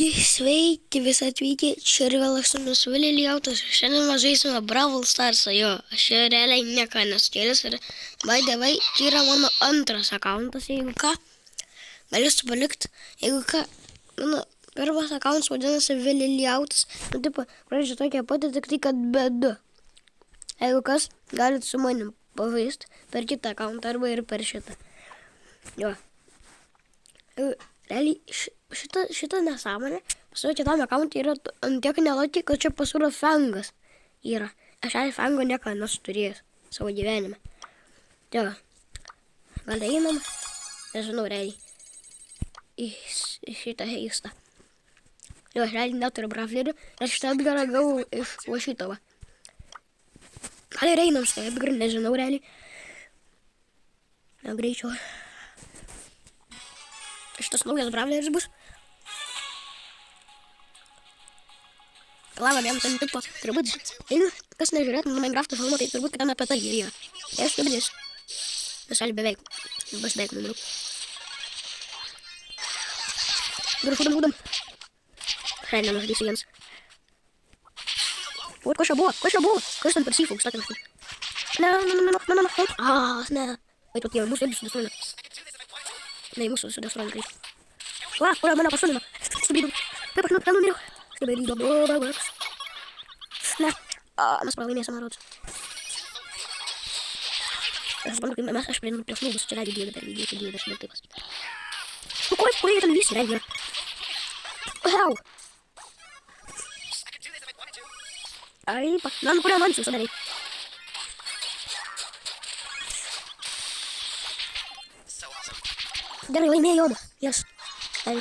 Taigi, sveiki, visi atvykę, čia ir vėl aš su jumis Vililijautas, šiandien mes žaisime Brawl Starsą, jo, aš čia realiai nieko neskėlęs ir, by the way, čia yra mano antras akauntas, jeigu ką, galėsiu palikti, jeigu ką, mano pirmas akauntas vadinasi Vililijautas, nu, tipo, pradžia tokia pati, tik tai, kad be du, jeigu kas, galit su manim pavaisti per kitą akauntą arba ir per šitą, jo, realiai, šitą nesąmonę, pasu kitam akauntui yra ant tiek nelaki, kad čia pasūro Fangas yra. Aš Fango niekada nesu turėjęs savo gyvenime. Tai va, gal einam, nežinau, realiai, į šitą heistą. Jo, aš realiai neturiu bravlerių, aš šitą atgarą gavau iš šito va. Gal ir einam šitą atgarą, nežinau, realiai. Na, greičiau. Šitas naujas bravleris bus. Lava jam ten tipo, turbūt, kas nežiūrėtų Minecraft'o filmą, tai turbūt kitame apie tai yra. Tai aš turbūt visai beveik numirau. Grūdam. Šiandien aš darysiu jiems. O, kas čia buvo? Kas ten per seafox? Ne. Ne. Vai, tu tie mūsų irgi sudėstroina. Ne, mūsų sudėstroina greitai. Va, kur mane pasūdino? Stebėdų. Kaip aš numiriau? Stebėdų. Ne. Mes pralaimėsime, rodos. Aš suprantu, kai mes aš prieinu prieš nubus, čia leidžiu gėdą per video, aš taip pasakyti. Nu, kur jie ten visi leidžia? Wow. Ai, nu, kur man susidarė? Gerai, laimėjom. Yes. Tai,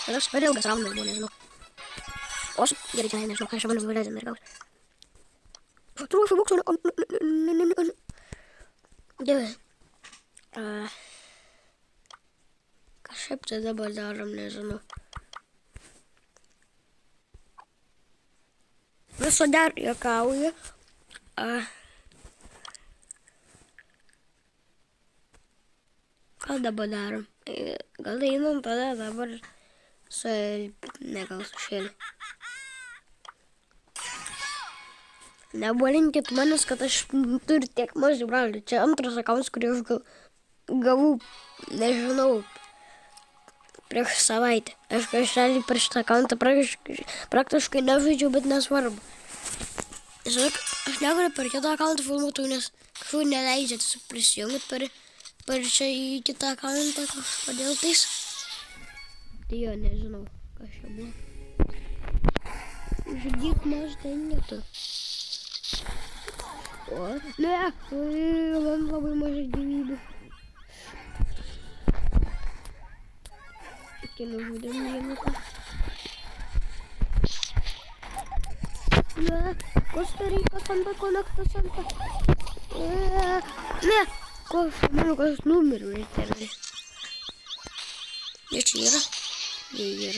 tas per ilgas raundas buvo, nežinau. O aš gerai, čia nežinau, aš manau, vėlėdėm ir gaus. Truošiu buksų, Dieve. Kažkaip tai dabar darom, nežinau. Viso dar juokauju. Ką dabar darom? Gal einam tada dabar su... Ne, gal su šėliu. Nebolinkit manęs, kad aš turiu tiek mažai bravlerių. Čia antras akauntas, kurį aš gavau, nežinau, prieš savaitę. Aš realiai per šitą akauntą praktiškai nežaidžiau, bet nesvarbu. Žinok, aš negaliu per kitą akauntą filmuotų, nes kažkur neleidžia prisijungti per čia į kitą akauntą, kodėl tais. Tai jo, nežinau, kas čia buvo. Žudyk mažai netu. O, ne, man labai mažai gyvybių. Iki nužudėm vienuką. Ne, Kosta-Rika, Santa Konekta, Santa. Ne, manau, kas numeriu reiterliai. Jie čia yra? Jie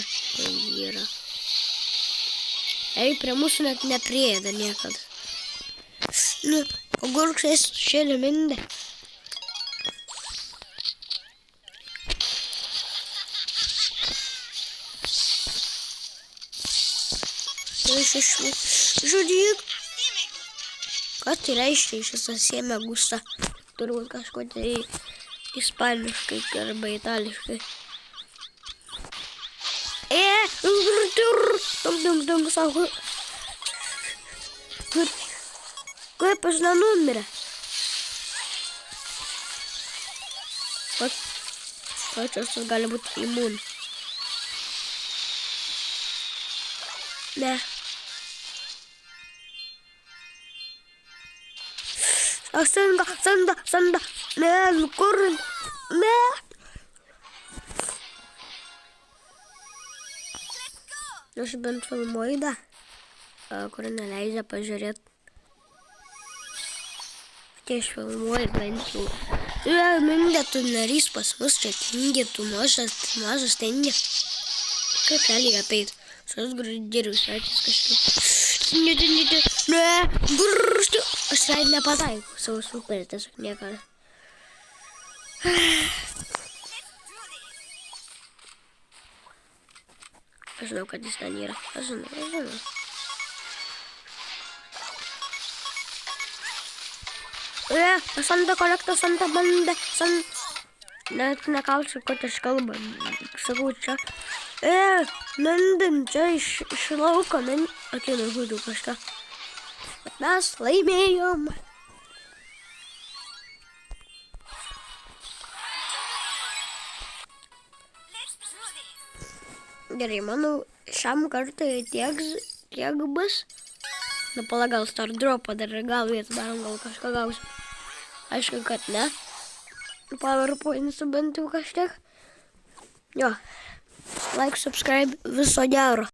yra. Ei, prie mūsų net neprieėda niekada. Nu, pagurkšės šėlė mindė. Žudyk. Ką tai reiškia šis asėmė gusta? Turbūt kažko tai ispaniškai arba itališkai. Dum, sako. Kaip aš nenumirė? Pačios tas gali būti imun. Ne. Sanda. Ne, kur? Ne. Aš bent filmuoju, kur neleidžia pažiūrėti. Tai aš filmuoju bent jau. Mindė, tu narys pas mus čia tingėtų, mažas tingė. Kaip realiai apeit? Šios grūdėrius atės kažkaip. Ne, grūžti. Aš tai nepataikau savo superį, tiesiog niekada. Aš žinau, kad jis ten yra. Aš žinau. Santa kolekta, Santa bandė, Net nekalsiu, kad aš kalbą. Sakau, čia. Nandin, čia iš lauko, atėjau žodžiu kažką. Bet mes laimėjom. Gerai, manau, šiam kartui tiek bus. Na, pala, gal Star Dropą dar gal vietas darom, gal kažką gausim. Aišku, kad ne. PowerPoint'u bent jau kažkiek. Jo. Like, subscribe, viso gero.